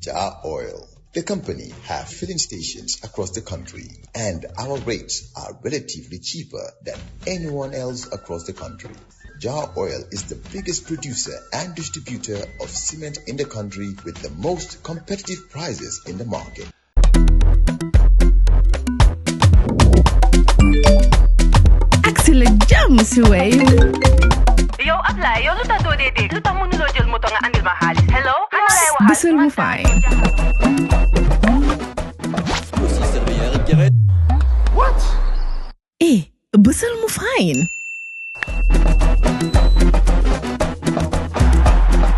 Jar Oil. The company have filling stations across the country, and our rates are relatively cheaper than anyone else across the country. Jar Oil is the biggest producer and distributor of cement in the country with the most competitive prices in the market. Axel jam si Wave. Yo, apply. Yo, luta do dede. Luta mo nulo jel mo to nga andil mahalis. Hello? Ano lay wahal? Bisul mo fine. What? Bisul mo fine.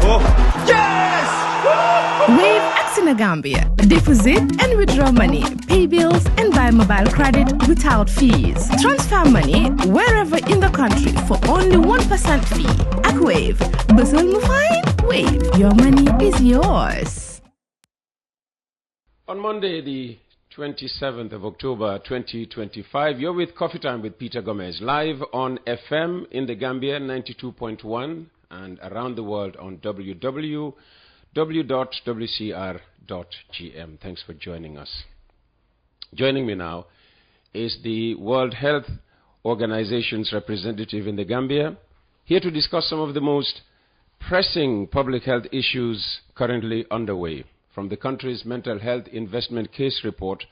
Oh, yes! Wave Axina Gambia. Deposit and withdraw money, pay bills and buy mobile credit without fees. Transfer money wherever in the country for only 1% fee. At Wave. Bisul mo fine? Wave. Your money is yours. On Monday, the 27th of October 2025, you're with Coffee Time with Peter Gomez, live on FM in the Gambia 92.1 and around the world on www.wcr.gm. Thanks for joining us. Joining me now is the World Health Organization's representative in the Gambia, here to discuss some of the most pressing public health issues currently underway, from the country's mental health investment case report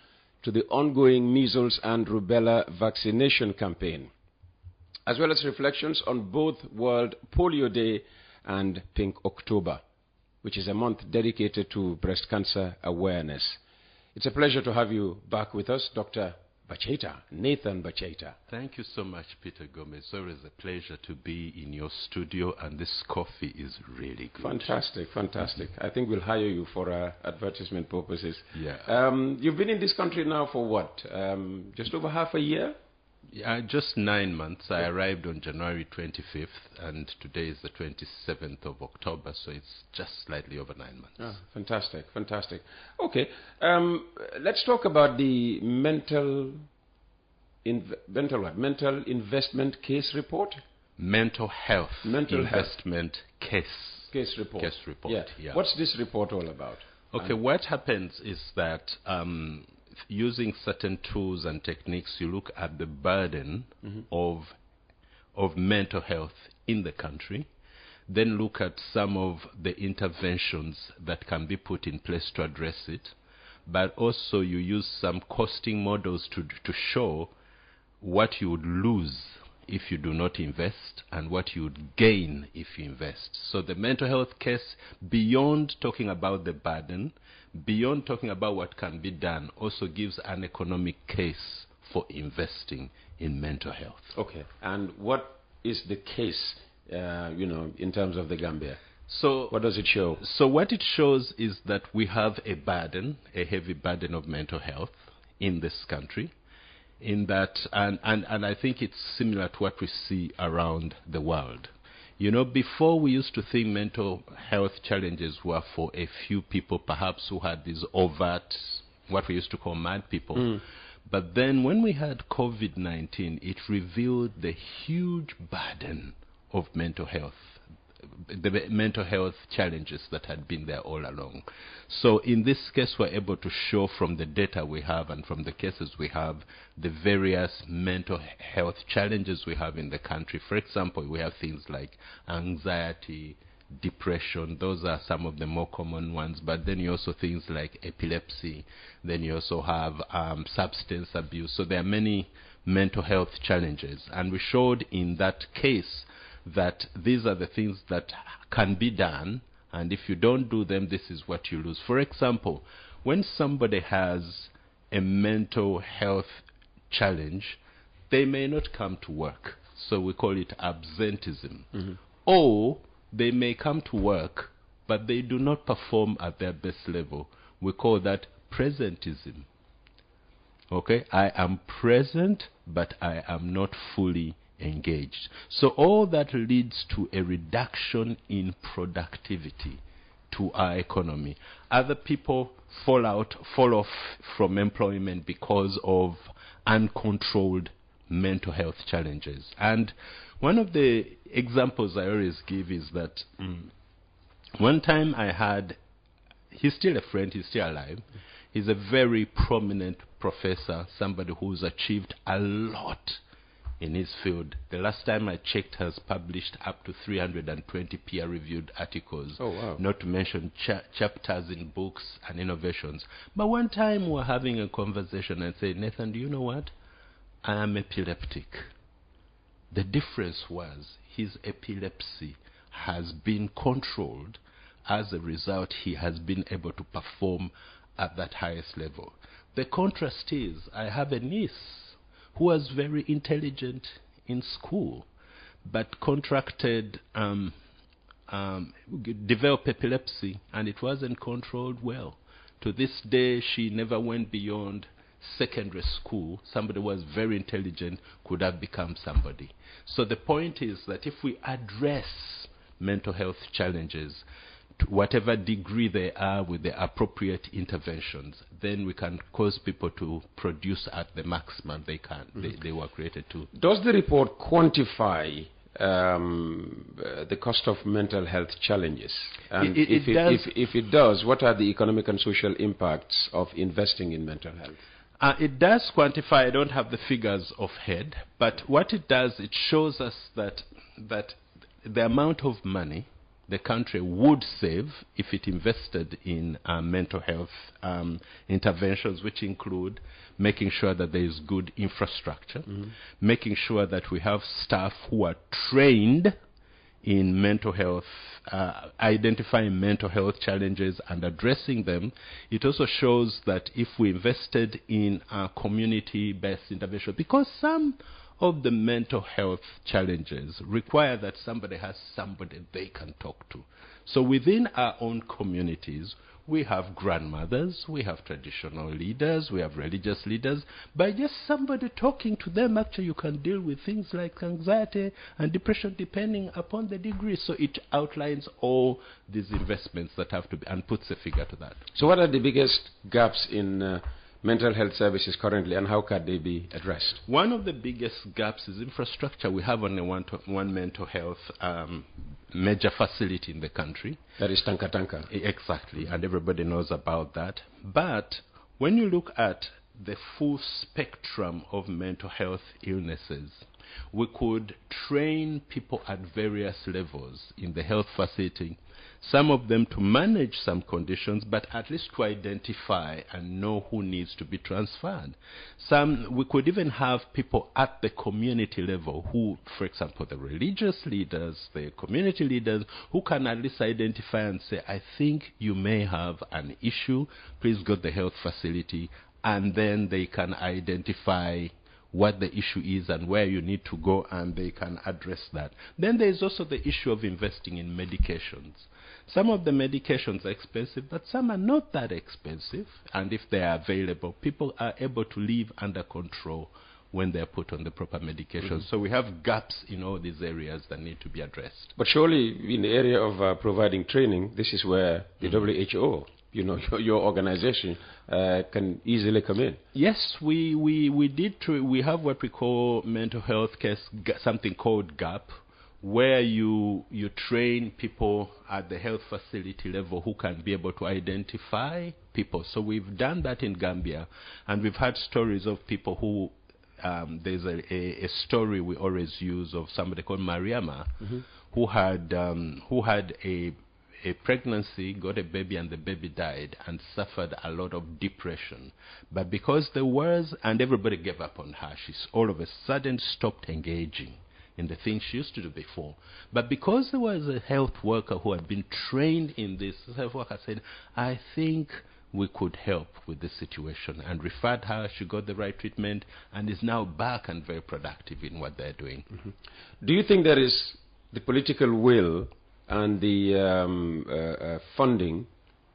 to the ongoing measles and rubella vaccination campaign, as well as reflections on both World Polio Day and Pink October, which is a month dedicated to breast cancer awareness. It's a pleasure to have you back with us, Dr. Bacheta, Nathan Bacheta. Thank you so much, Peter Gomez. It's always a pleasure to be in your studio, and this coffee is really good. Fantastic, fantastic. I think we'll hire you for advertisement purposes. Yeah. You've been in this country now for what? Just over half a year? Yeah, just 9 months. I arrived on January 25th, and today is the 27th of October, so it's just slightly over 9 months. Ah, fantastic, fantastic. Okay, let's talk about the mental investment case report? Mental health investment case report. Case report, yeah. What's this report all about? Okay, what happens is that using certain tools and techniques, you look at the burden of mental health in the country, then look at some of the interventions that can be put in place to address it, but also you use some costing models to show what you would lose if you do not invest and what you would gain if you invest. So the mental health case, beyond talking about the burden, beyond talking about what can be done, also gives an economic case for investing in mental health. Okay, and what is the case, in terms of the Gambia? So what does it show? So what it shows is that we have a burden, a heavy burden of mental health in this country, in that, and I think it's similar to what we see around the world. You know, before we used to think mental health challenges were for a few people, perhaps who had these overt, what we used to call mad people. But then when we had COVID-19, it revealed the huge burden of mental health, the mental health challenges that had been there all along. So in this case, we're able to show from the data we have and from the cases we have, the various mental health challenges we have in the country. For example, we have things like anxiety, depression. Those are some of the more common ones. But then you also things like epilepsy. Then you also have substance abuse. So there are many mental health challenges. And we showed in that case that these are the things that can be done, and if you don't do them, this is what you lose. For example, when somebody has a mental health challenge, they may not come to work, so we call it absenteeism. Or they may come to work, but they do not perform at their best level. We call that presentism. Okay, I am present, but I am not fully engaged. So all that leads to a reduction in productivity to our economy. Other people fall off from employment because of uncontrolled mental health challenges. And one of the examples I always give is that one time I had he's still a friend, he's still alive. He's a very prominent professor, somebody who's achieved a lot in his field. The last time I checked, has published up to 320 peer-reviewed articles. Oh, wow. Not to mention chapters in books and innovations. But one time we were having a conversation and said, Nathan, do you know what? I am epileptic. The difference was his epilepsy has been controlled. As a result, he has been able to perform at that highest level. The contrast is, I have a niece who was very intelligent in school, but contracted, developed epilepsy, and it wasn't controlled well. To this day, she never went beyond secondary school. Somebody who was very intelligent could have become somebody. So the point is that if we address mental health challenges, to whatever degree they are, with the appropriate interventions, then we can cause people to produce at the maximum they can, they were created to. Does the report quantify the cost of mental health challenges? And if it does, what are the economic and social impacts of investing in mental health? It does quantify. I don't have the figures offhand, but what it does, it shows us that the amount of money the country would save if it invested in mental health interventions, which include making sure that there is good infrastructure, making sure that we have staff who are trained in mental health, identifying mental health challenges and addressing them. It also shows that if we invested in community-based intervention, because some of the mental health challenges require that somebody has somebody they can talk to. So within our own communities, we have grandmothers, we have traditional leaders, we have religious leaders. By just somebody talking to them, actually you can deal with things like anxiety and depression depending upon the degree. So it outlines all these investments that have to be, and puts a figure to that. So what are the biggest gaps in mental health services currently, and how can they be addressed? One of the biggest gaps is infrastructure. We have only one mental health major facility in the country. That is Tanka. Exactly, and everybody knows about that. But when you look at the full spectrum of mental health illnesses, we could train people at various levels in the health facility, some of them to manage some conditions, but at least to identify and know who needs to be transferred. We could even have people at the community level who, for example, the religious leaders, the community leaders, who can at least identify and say, I think you may have an issue, please go to the health facility, and then they can identify what the issue is and where you need to go, and they can address that. Then there is also the issue of investing in medications. Some of the medications are expensive, but some are not that expensive, and if they are available, people are able to live under control when they are put on the proper medication. So we have gaps in all these areas that need to be addressed. But surely in the area of providing training, this is where the WHO, your organization, can easily come in. Yes, we did. We have what we call mental health care, something called GAP, where you train people at the health facility level who can be able to identify people. So we've done that in Gambia, and we've had stories of people who, there's a story we always use of somebody called Mariama, who had a pregnancy, got a baby, and the baby died and suffered a lot of depression. But because there was, and everybody gave up on her, she all of a sudden stopped engaging in the things she used to do before. But because there was a health worker who had been trained in this, the health worker said, I think we could help with this situation, and referred her. She got the right treatment and is now back and very productive in what they're doing. Do you think there is the political will and the funding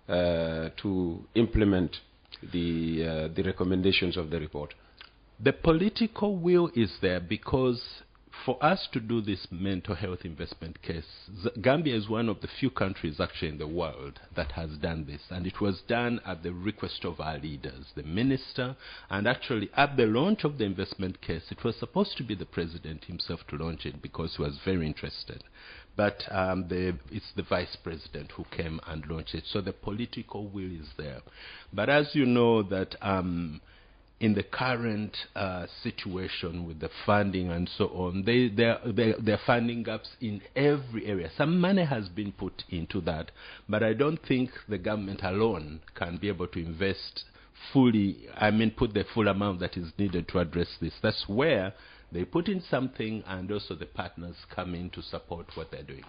to implement the recommendations of the report? The political will is there, because for us to do this mental health investment case, Gambia is one of the few countries actually in the world that has done this, and it was done at the request of our leaders, the minister, and actually at the launch of the investment case, it was supposed to be the president himself to launch it because he was very interested. but it's the vice president who came and launched it. So the political will is there. But as you know that in the current situation with the funding and so on, there are funding gaps in every area. Some money has been put into that, but I don't think the government alone can be able to invest fully, put the full amount that is needed to address this. That's where they put in something, and also the partners come in to support what they're doing.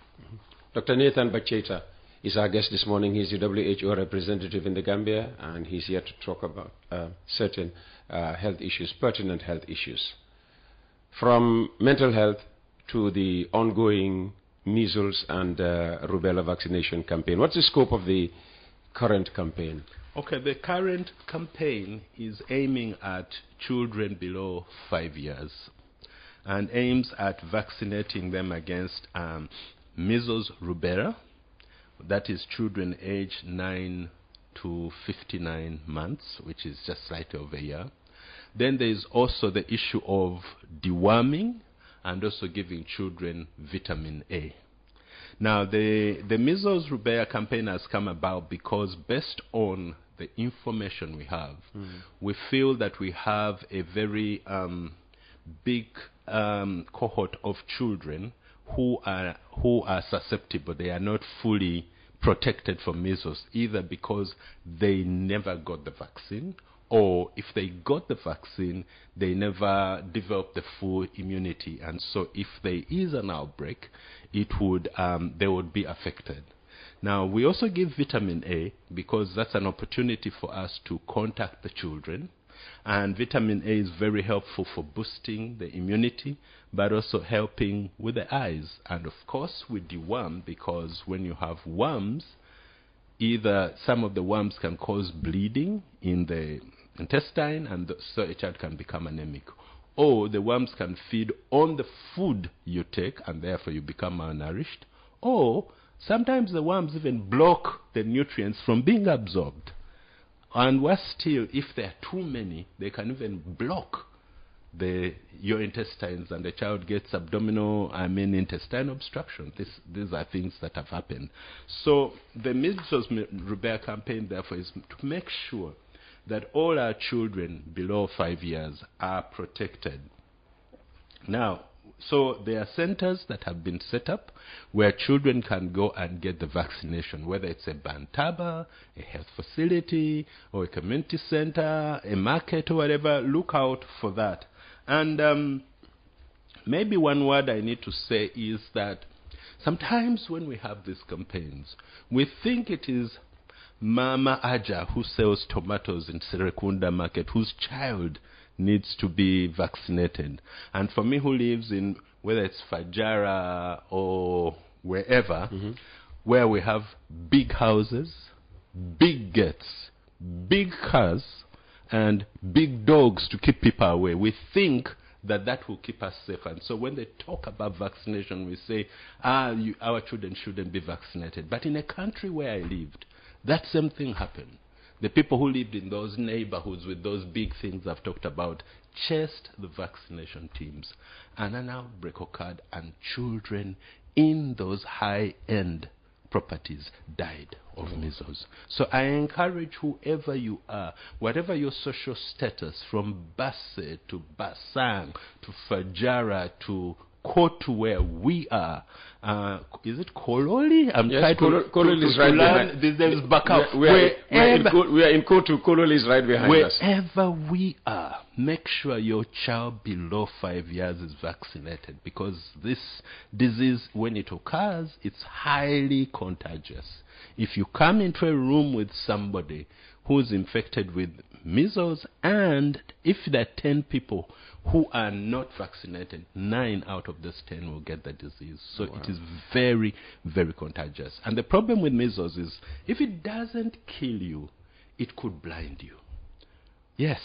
Dr. Nathan Bacheta is our guest this morning. He's the WHO representative in the Gambia, and he's here to talk about certain health issues, pertinent health issues. From mental health to the ongoing measles and rubella vaccination campaign. What's the scope of the current campaign? Okay, the current campaign is aiming at children below 5 years and aims at vaccinating them against measles, rubella, that is children aged 9 to 59 months, which is just slightly over a year. Then there is also the issue of deworming and also giving children vitamin A. Now, the measles rubella campaign has come about because based on the information we have, we feel that we have a very big cohort of children who are susceptible. They are not fully protected from measles, either because they never got the vaccine, or if they got the vaccine, they never developed the full immunity, and so if there is an outbreak, they would be affected. Now, we also give vitamin A because that's an opportunity for us to contact the children, and vitamin A is very helpful for boosting the immunity, but also helping with the eyes. And of course, we deworm because when you have worms, either some of the worms can cause bleeding in the intestine, and so a child can become anemic. Or the worms can feed on the food you take, and therefore you become malnourished. Or sometimes the worms even block the nutrients from being absorbed. And worse still, if there are too many, they can even block your intestines, and the child gets intestinal obstruction. These are things that have happened. So the measles rubella campaign, therefore, is to make sure that all our children below 5 years are protected. Now, so there are centers that have been set up where children can go and get the vaccination, whether it's a bantaba, a health facility, or a community center, a market, or whatever. Look out for that. And maybe one word I need to say is that sometimes when we have these campaigns, we think it is Mama Aja who sells tomatoes in Serekunda market whose child needs to be vaccinated. And for me, who lives in, whether it's Fajara or wherever, where we have big houses, big gates, big cars, and big dogs to keep people away, we think that that will keep us safe. And so when they talk about vaccination, we say, our children shouldn't be vaccinated. But in a country where I lived, that same thing happened. The people who lived in those neighborhoods with those big things I've talked about chased the vaccination teams. And an outbreak occurred, and children in those high-end properties died of measles. So I encourage whoever you are, whatever your social status, from Basse to Basang to Fajara to Kotu, where we are. Is it Kololi? Yes, Kololi is right behind. There's Bakau. We are in Kotu. Kololi is right behind us. Wherever we are, make sure your child below 5 years is vaccinated, because this disease, when it occurs, it's highly contagious. If you come into a room with somebody who's infected with measles, and if there are 10 people who are not vaccinated, 9 out of those 10 will get the disease. So it is very, very contagious. And the problem with measles is, if it doesn't kill you, it could blind you. Yes,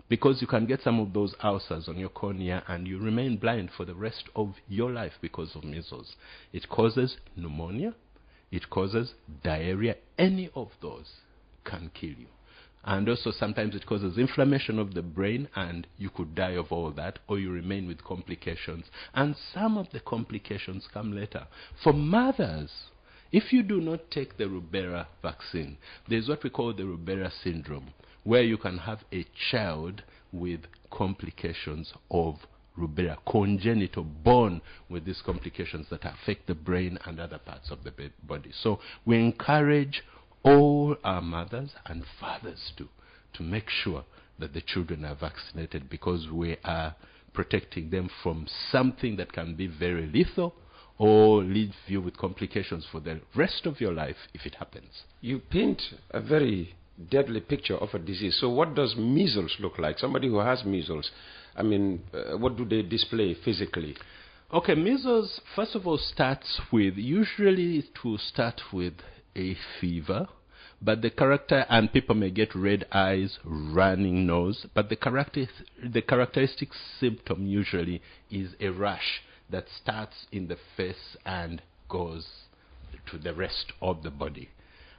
because you can get some of those ulcers on your cornea and you remain blind for the rest of your life because of measles. It causes pneumonia, it causes diarrhea. Any of those can kill you. And also sometimes it causes inflammation of the brain, and you could die of all that, or you remain with complications. And some of the complications come later. For mothers, if you do not take the rubella vaccine, there's what we call the rubella syndrome, where you can have a child with complications of rubella, congenital, born with these complications that affect the brain and other parts of the body. So we encourage all our mothers and fathers to make sure that the children are vaccinated, because we are protecting them from something that can be very lethal or leave you with complications for the rest of your life if it happens. You paint a very deadly picture of a disease. So what does measles look like? Somebody who has measles, I mean, what do they display physically? Okay, measles, first of all, starts with, usually it will start with a fever, but the character, and people may get red eyes, running nose, but the characteristic symptom usually is a rash that starts in the face and goes to the rest of the body.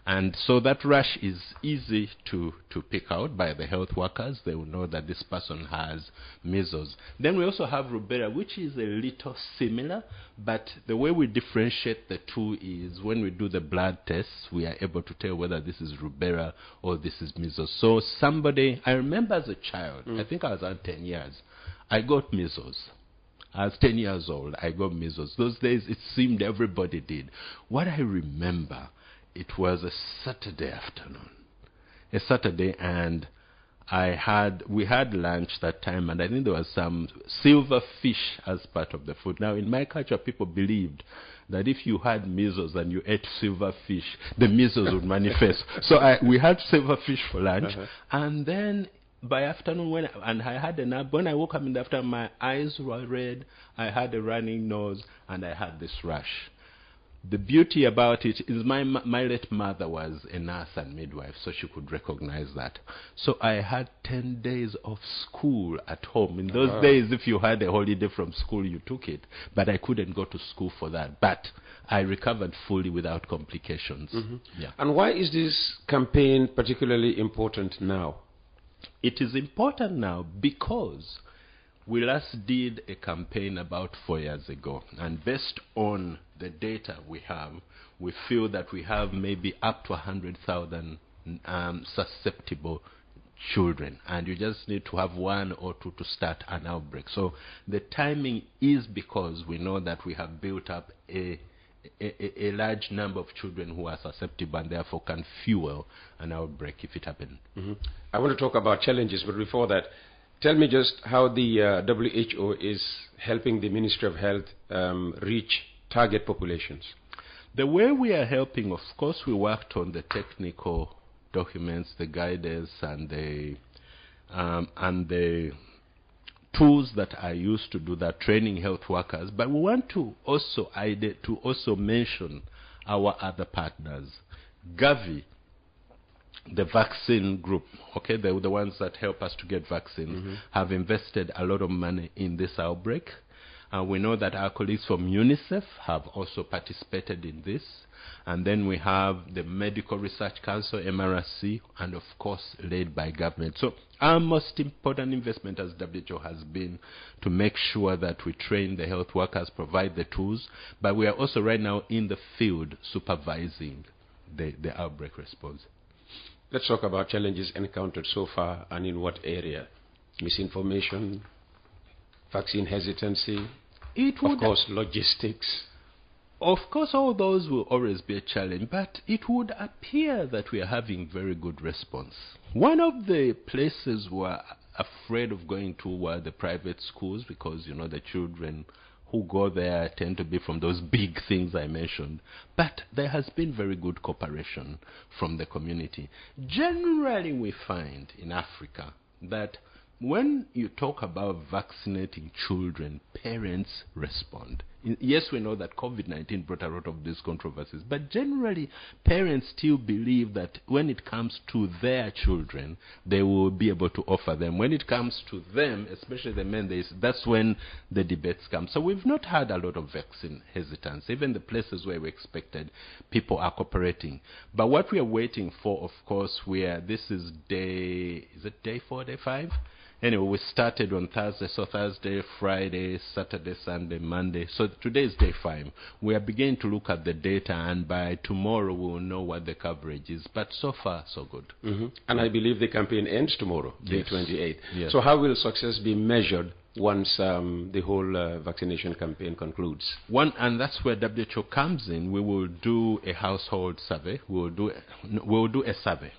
And so that rash is easy to pick out by the health workers. They will know that this person has measles. Then we also have rubella, which is a little similar, but the way we differentiate the two is when we do the blood tests, we are able to tell whether this is rubella or this is measles. So somebody, I remember as a child, I think I was around 10 years, I got measles. I was 10 years old, I got measles. Those days it seemed everybody did. What I remember, it was a Saturday afternoon. A Saturday, and we had lunch that time, and I think there was some silver fish as part of the food. Now, in my culture, people believed that if you had measles and you ate silver fish, the measles would manifest. So we had silver fish for lunch, and then by afternoon, I had a nap. When I woke up in the afternoon, my eyes were red, I had a running nose, and I had this rash. The beauty about it is my late mother was a nurse and midwife, so she could recognize that. So I had 10 days of school at home. In those days, if you had a holiday from school, you took it. But I couldn't go to school for that. But I recovered fully without complications. Yeah. And why is this campaign particularly important now? It is important now because we last did a campaign about 4 years ago, and based on the data we have, we feel that we have maybe up to 100,000 susceptible children, and you just need to have 1 or 2 to start an outbreak. So the timing is because we know that we have built up a large number of children who are susceptible and therefore can fuel an outbreak if it happens. I want to talk about challenges, but before that, tell me just how the WHO is helping the Ministry of Health reach target populations. The way we are helping, of course, we worked on the technical documents, the guidance, and the tools that are used to do that, training health workers. But we want to also mention our other partners. Gavi, the vaccine group, okay, the ones that help us to get vaccines, have invested a lot of money in this outbreak. We know that our colleagues from UNICEF have also participated in this. And then we have the Medical Research Council, MRC, and of course led by government. So our most important investment as WHO has been to make sure that we train the health workers, provide the tools, but we are also right now in the field supervising the outbreak response. Let's talk about challenges encountered so far and in what area. Misinformation, vaccine hesitancy, of course logistics. Of course, all those will always be a challenge, but it would appear that we are having very good response. One of the places we're afraid of going to were the private schools, because, you know, the children who go there tend to be from those big things I mentioned. But there has been very good cooperation from the community. Generally, we find in Africa that when you talk about vaccinating children, parents respond. Yes, we know that COVID-19 brought a lot of these controversies, but generally, parents still believe that when it comes to their children, they will be able to offer them. When it comes to them, especially the men, that's when the debates come. So we've not had a lot of vaccine hesitance. Even the places where we expected, people are cooperating. But what we are waiting for, of course, this is day 4, day 5? Anyway, we started on Thursday, so Thursday, Friday, Saturday, Sunday, Monday. So today is day 5. We are beginning to look at the data, and by tomorrow we will know what the coverage is. But so far, so good. And I believe the campaign ends tomorrow, day 28. Yes. So how will success be measured once the whole vaccination campaign concludes? And that's where WHO comes in. We will do a household survey. We'll do a survey.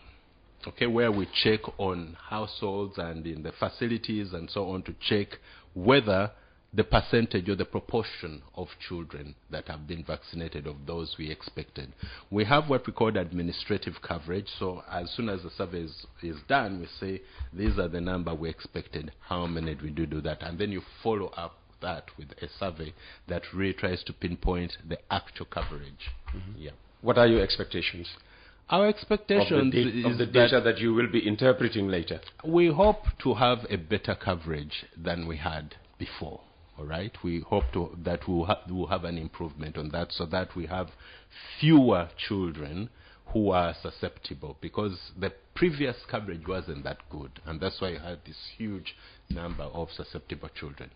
Okay, where we check on households and in the facilities and so on to check whether the percentage or the proportion of children that have been vaccinated of those we expected. We have what we call administrative coverage. So as soon as the survey is done, we say these are the number we expected. How many did we do that? And then you follow up that with a survey that really tries to pinpoint the actual coverage. Yeah. What are your expectations? Our expectations of the data that you will be interpreting later. We hope to have a better coverage than we had before. All right, we hope that we'll have an improvement on that, so that we have fewer children who are susceptible, because the previous coverage wasn't that good, and that's why you had this huge number of susceptible children.